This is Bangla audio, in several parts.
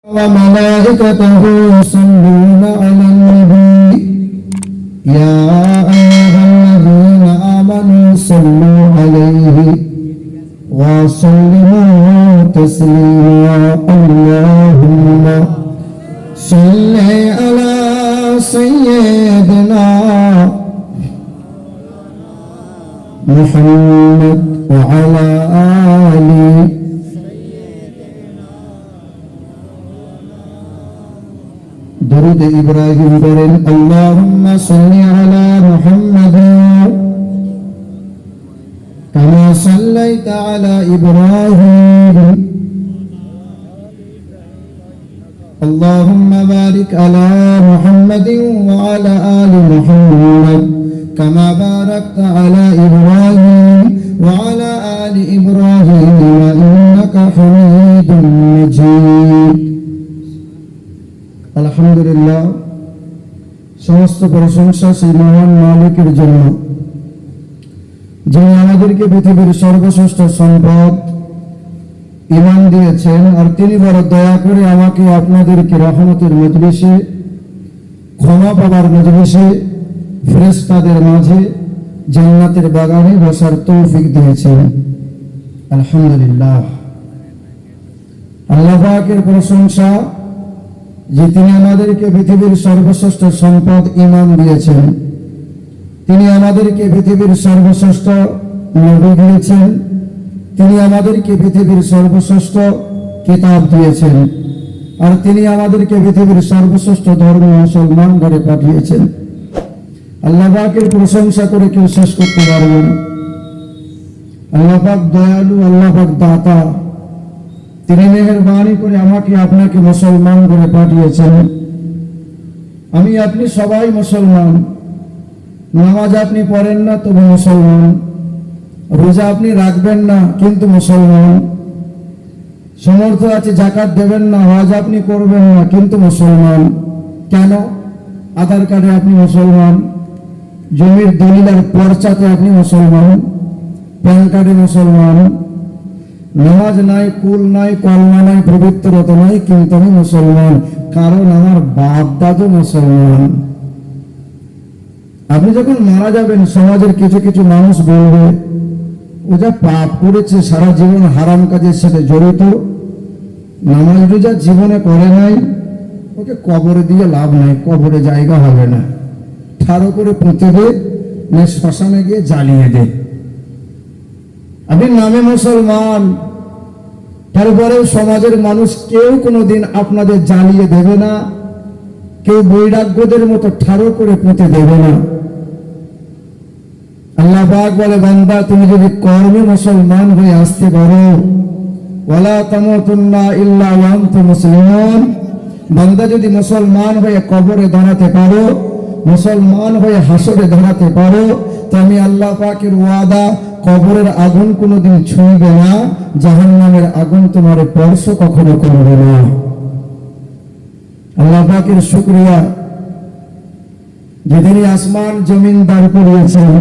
وملائكته يصلون على النبي يا أيها الذين آمنوا صلوا عليه وسلموا تسليما اللهم صل على سيدنا محمد وعلى آله درود إبراهيم برن اللهم صل على محمد كما صليت على إبراهيم اللهم بارك على محمد وعلى آل محمد كما باركت على إبراهيم وعلى آل إبراهيم إنك حميد مجيد আলহামদুলিল্লাহ সমস্ত প্রশংসা সেই মহান মালিকের জন্য যিনি আমাদেরকে পৃথিবীর সর্বশ্রেষ্ঠ সম্পদ ঈমান দিয়েছেন আর তিনি বড় দয়া করে আমাকে আপনাদেরকে রহমতের মজলিসে ক্ষমা পাবার মজলিসে ফেরেশতাদের মাঝে জান্নাতের বাগানে বসার তৌফিক দিয়েছেন আলহামদুলিল্লাহ আল্লাহ পাকের প্রশংসা যে তিনি আমাদেরকে পৃথিবীর সর্বশ্রেষ্ঠ সম্পদ ঈমান দিয়েছেন তিনি আমাদেরকে পৃথিবীর সর্বশ্রেষ্ঠ নবী দিয়েছেন তিনি আমাদেরকে পৃথিবীর সর্বশ্রেষ্ঠ কিতাব দিয়েছেন আর তিনি আমাদেরকে পৃথিবীর সর্বশ্রেষ্ঠ ধর্ম মুসলমান করে পাঠিয়েছেন আল্লাহ পাকের প্রশংসা করে কেউ শেষ করতে পারবেন আল্লাহ পাক দয়ালু আল্লাহ পাক দাতা তিনি মেহেরবানি করে আমাকে আপনাকে মুসলমান করে পাঠিয়েছেন আমি আপনি সবাই মুসলমান নামাজ আপনি পড়েন না তবু মুসলমান রোজা আপনি রাখবেন না কিন্তু মুসলমান সমর্থ আছে যাকাত দেবেন না হজ আপনি করবেন না কিন্তু মুসলমান কেন আধার কার্ডে আপনি মুসলমান জমির দলিল আর পর্চাতে আপনি মুসলমান প্যান কার্ডে মুসলমান নামাজ নাই কুল নাই কলমা নাই পবিত্রতা নাই কিন্তু আমি মুসলমান কারণ আমার বাপ দাদু মুসলমান আপনি যখন মারা যাবেন সমাজের কিছু কিছু মানুষ বলবে ও যা পাপ করেছে সারা জীবন হারাম কাজের সাথে জড়িত নামাজ রোজা জীবনে করে নাই ওকে কবরে দিয়ে লাভ নাই কবরে জায়গা হবে না ঠাড়ো করে পুঁতে দে না শ্মশানে গিয়ে জ্বালিয়ে দে আপনি নামে মুসলমান তারপরেও সমাজের মানুষ কেউ কোনোদিন আপনাদের জ্বালিয়ে দেবে না কেউ বৈরাগ্যদের মতো ঠাড়ো করে পুঁতে দেবে না আল্লাহ পাক বলে বান্দা তুমি যদি কর্মে মুসলমান হয়ে আসতে পারো ওয়ালা তামুতুন্না ইল্লা ওয়া আনতুম মুসলিমুন বান্দা যদি মুসলমান হয়ে কবরে দাঁড়াতে পারো মুসলমান হয়ে হাসরে দাঁড়াতে পারো তো আমি আল্লাহ পাকের ওয়াদা কবরের আগুন কোনোদিন ছুঁইবে না জাহান্নামের আগুন তোমার স্পর্শ কখনো করবে না আল্লাহ পাকের শুকরিয়া যে তিনি আসমান জমিন দাঁড় করিয়েছেন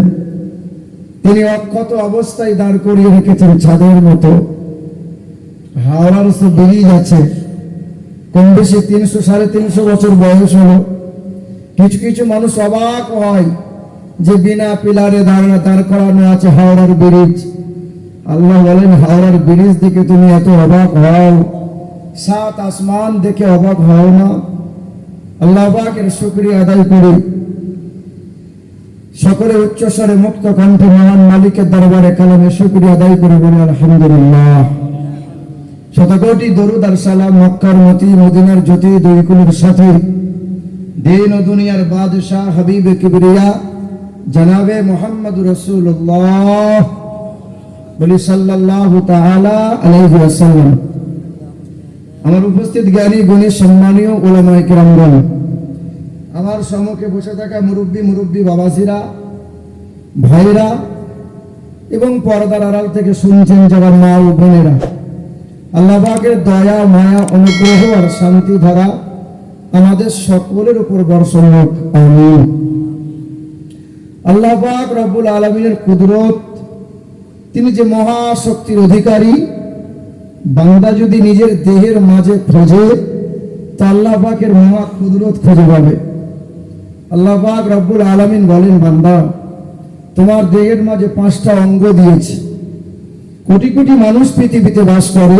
তিনি অক্ষত অবস্থায় দাঁড় করিয়ে রেখেছেন ছাদের মতো হাওড়ার ব্রিজ আছে কম বেশি 300-350 বছর বয়স হলো কিছু কিছু মানুষ অবাক হয় যে বিনা পিলারে দাঁড় করানো আছে হাওড়ার ব্রিজ আল্লাহ বলেন হাওড়ার ব্রিজ দেখে তুমি এত অবাক হও 7 আসমান দেখে অবাক হও না আল্লাহ পাকের শুকরিয়া আদায় করি সকলে উচ্চস্বরে মুক্ত কণ্ঠে মহান মালিকের দরবারে কালামে শুকরিয়া আদায় করে বলি আলহামদুলিল্লাহ শতকোটি দরুদ আর সালাম মক্কার মতি মদিনার জ্যোতি দুই কুলের সাথী দিন ও দুনিয়ার বাদশাহ হাবিবে কিবরিয়া জনাবে মুহাম্মদ রাসূলুল্লাহ বলি সাল্লাল্লাহু তাআলা আলাইহি ওয়াসাল্লাম আমার উপস্থিত জ্ঞানী গুণী সম্মানীয় উলামায়ে কিরামগণ আমার সম্মুখে বসে থাকা মুরব্বী বাবাজিরা ভাইরা এবং পর্দার আড়াল থেকে শুনছেন যারা মা ও বোনেরা আল্লাহ পাকের দয়া মায়া অনুগ্রহ আর শান্তি ধারা আমাদের সকলের উপর বর্ষণ হোক আমিন আল্লাহ পাক রব্বুল আলামিনের কুদরত তিনি যে মহাশক্তির অধিকারী বান্দা যদি নিজের দেহের মাঝে খোঁজে তো আল্লাহ পাকের মহা কুদরত খুঁজে পাবে। আল্লাহ পাক রব্বুল আলামিন বলেন, বান্দা তোমার দেহের মাঝে 5টা অঙ্গ দিয়েছে। কোটি কোটি মানুষ পৃথিবীতে বাস করে।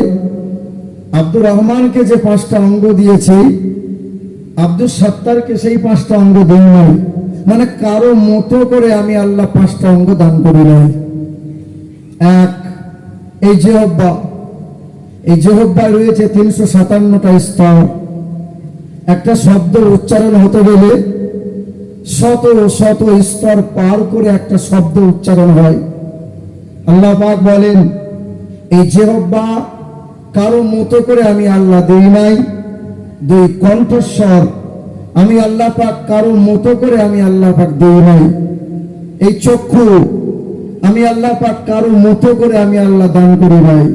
আব্দুর রহমানকে যে 5টা অঙ্গ দিয়েছে, আব্দুল সত্তারকে সেই 5টা অঙ্গ দেই নাই। মানে কারো মতো করে আমি আল্লাহ 5টা অঙ্গ দান করি নাই। এক, এই জিহ্বা রয়েছে 357টা স্তর। একটা শব্দ উচ্চারণ হতে গেলে শত শত স্তর পার করে একটা শব্দ উচ্চারণ হয়। আল্লাহ পাক বলেন, এই জিহ্বা কারো মতো করে আমি আল্লাহ দেই নাই। 2, কণ্ঠস্বর আমি আল্লাহ পাক কারো মতো করে আমি আল্লাহ পাক দেই নাই। এই চক্ষু আমি আল্লাহ পাক কারো মতো করে আমি আল্লাহ দান করি নাই।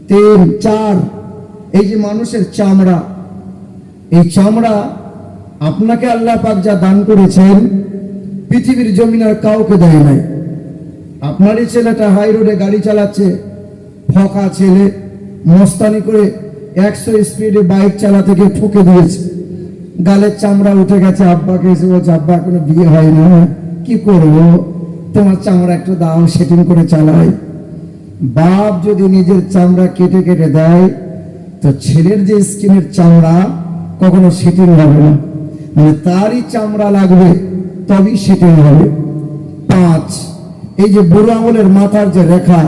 3, 4, এই যে মানুষের চামড়া, এই চামড়া আপনাকে আল্লাহ পাক যা দান করেছেন পৃথিবীর জমিনের কাউকে দেয় নাই। আপনারই ছেলেটা হাই রোডে গাড়ি চালাচ্ছে, ফকা ছেলে, মস্তানি করে 100 স্পিডে বাইক চালাতে গিয়ে ঠুকে দিয়েছে, গালের চামড়া উঠে গেছে। আব্বাকে এসে বলছে, আব্বা এখনো বিয়ে হয় না, কি করবো, তোমার চামড়া একটু দাও, সেটিং করে চালাই। বাপ যদি নিজের চামড়া কেটে কেটে দেয় তো ছেলের যে স্কিনের চামড়া কখনো সেটিং হবে না, মানে তারই চামড়া লাগবে তবেই সেটিং হবে। 5, এই যে বুড়ো আঙুলের মাথার যে রেখা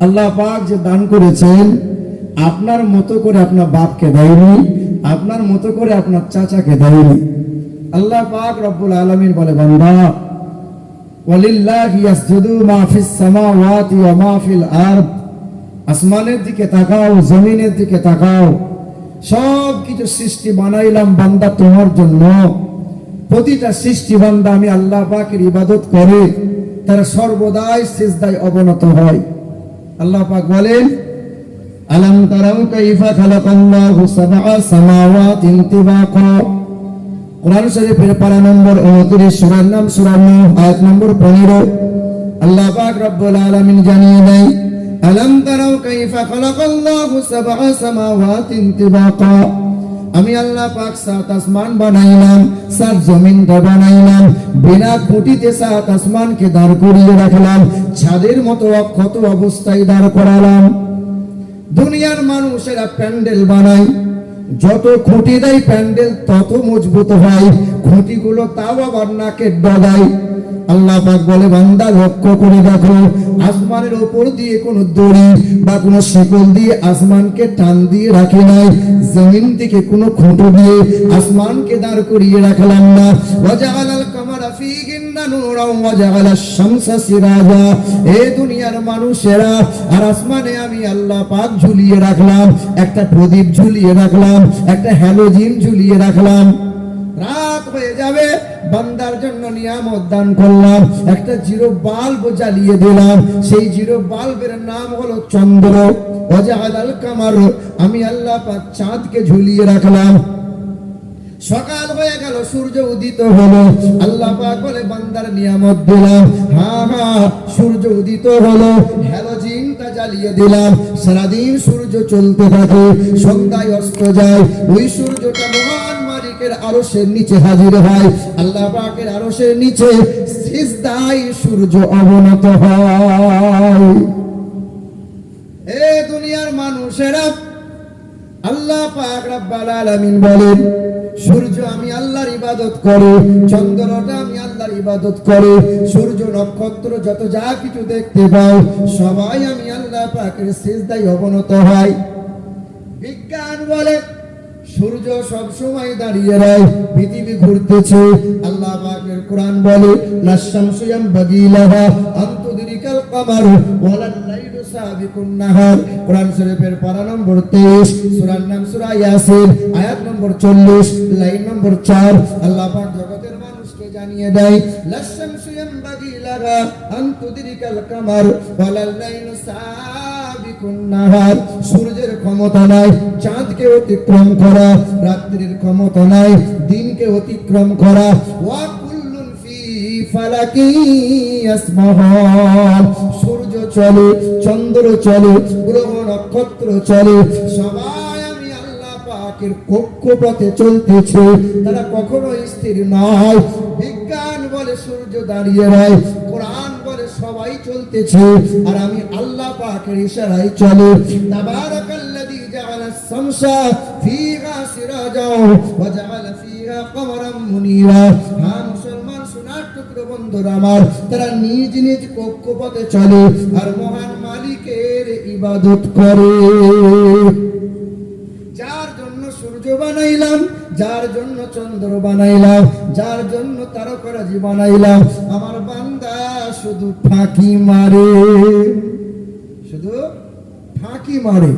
আল্লাহ পাক যে দান করেছেন, আপনার মতো করে আপনার বাপকে দেয়নি, আপনার মতো করে আপনার চাচাকে দেয়নি। আল্লাহ পাক রব্বুল আলামিন বলে, বান্দা ওয়ালিল্লাহি ইয়াসজুদু মা ফিস সামাওয়াতি ওয়া মা ফিল আরদ, আসমানের দিকে তাকাও, জমিনের দিকে তাকাও, সব কিছু সৃষ্টি বানাইলাম বান্দা তোমার জন্য। প্রতিটা সৃষ্টি বান্দা আমি আল্লাহ পাকের ইবাদত করে তারা সর্বদাই সিজদায় অবনত হয়। আল্লাহ পাক বলেন, আলাম তারাউ কাইফা খালাকাল্লাহু সাবআ সামাওয়াতিন তিবাকা। কোরআন শরীফের পারা নম্বর 29, সূরার নাম সূরা নূহ, আয়াত নম্বর 15। আল্লাহ পাক রব্বুল আলামিন জানিয়ে দেয়, আলাম তারাউ কাইফা খালাকাল্লাহু সাবআ সামাওয়াতিন তিবাকা, আমি আল্লাহ পাক 7 আসমান বানাইলাম, 7 জমিনটা বানাইলাম, বিনা খুঁটিতে 7 আসমানকে দাঁড় করিয়ে রাখলাম, ছাদের মতো অক্ষত অবস্থায় দাঁড় করালাম। দুনিয়ার মানুষেরা প্যান্ডেল বানায়, যত খুঁটি দেয় প্যান্ডেল তত মজবুত হয়, খুঁটিগুলো তাও আবার নাকের ডগায়। আল্লাহ পাক বলে, বান্দা লক্ষ্য করে দেখো, আসমানের উপর দিয়ে কোনো দড়ি বা কোনো শিকল দিয়ে আসমানকে টান দিয়ে রাখি নাই, জমিন থেকে কোনো খুঁটো দিয়ে আসমানকে দাঁড় করিয়ে রাখলাম না। ওয়াজাআলাল কামারা ফীহিন্না নূরাও ওয়াজাআলাশ শামসা সিরাজা, এই দুনিয়ার মানুষেরা আর আসমানে আমি আল্লাহ পাক ঝুলিয়ে রাখলাম, একটা প্রদীপ ঝুলিয়ে রাখলাম, একটা হ্যালোজিন ঝুলিয়ে রাখলাম। রাত হয়ে যাবে, বান্দার জন্য নিয়ামত দান করলাম, একটা জিরো বাল্ব জ্বালিয়ে দিলাম, সেই জিরো বাল্বের নাম হলো চন্দ্র। ওয়াজাআলাল কামার, আমি আল্লাহ পাক চাঁদকে ঝুলিয়ে রাখলাম। সকাল হয়ে গেল, সূর্য উদিত হলো, আল্লাহ পাক বলে, বান্দার নিয়ামত দিলাম। হ্যাঁ, সূর্য উদিত হলো, হ্যালোজিনটা জ্বালিয়ে দিলাম, সারাদিন সূর্য চলতে থাকে, সন্ধ্যায় অস্ত যায়, ওই সূর্যটা মহান মালিকের আরশের নিচে হাজির হয়। আল্লাহ পাকের আরশের নিচে সিজদায় সূর্য অবনত হয়। এই দুনিয়ার মানুষেরা আল্লাহ পাক রব্বুল আলামিন বলেন, সূর্য আমি আল্লাহর ইবাদত করে, চন্দ্রটা আমি আল্লাহর ইবাদত করে, সূর্য নক্ষত্র যত যা কিছু দেখতে পাও সবাই আমি আল্লাহ পাকের সিজদায় অবনত হয়। বিজ্ঞান বলে সূর্য সব সময় দাঁড়িয়ে রয়, পৃথিবী ঘুরতেছে। আল্লাহ পাকের কোরআন বলে, লাশ-শামসু ইয়ানবাগী লাহা আন তুদরিকাল কামার ওয়ালাল লাইলু সাবিকুন নাহার। কোরআন শরীফের পারা নম্বর 23, সূরার নাম সূরা ইয়াসিন, আয়াত নম্বর 40, লাইন নম্বর 4। আল্লাহ পাক জগতের মানুষকে জানিয়ে দেয়, লাশ-শামসু ইয়ানবাগী লাহা আন তুদরিকাল কামার ওয়ালাল লাইলু সাবিকুন নাহার। সূর্যের ক্ষমতা নাই চাঁদকে অতিক্রম করা, রাত্রির ক্ষমতা নাই দিনকে অতিক্রম করা। ওয়া কুল্লুন ফি ফালাকি ইয়াসবাহুন, সূর্য চলে, চন্দ্র চলে, গ্রহ নক্ষত্র চলে, সবাই আমি আল্লাহ পাকের কক্ষপথে চলতেছে, তারা কখনো স্থির নয়। বিজ্ঞান বলে সূর্য দাঁড়িয়ে রয়, কোরআন বলে সবাই চলতেছে, আর আমি আল্লাহ পাকের ইশারায় চলে। তাবারাকাল্লাযী জাআলাস শামসা ফীহা সিরাজাও ওয়া জাআলা ফীহা কমারাম মুনীরা। হ্যাঁ মুসলমান সোনার টুকরো বন্ধুরা আমার, তারা নিজ নিজ কক্ষপথে চলে আর মহান মালিকের ইবাদত করে। যার জন্য সূর্য বানাইলাম, যার জন্য চন্দ্র বানাইলাম, যার জন্য তারকারাজি বানাইলাম, আমার বান্দা শুধু ফাঁকি মারে, শুধু ফাঁকি মারে।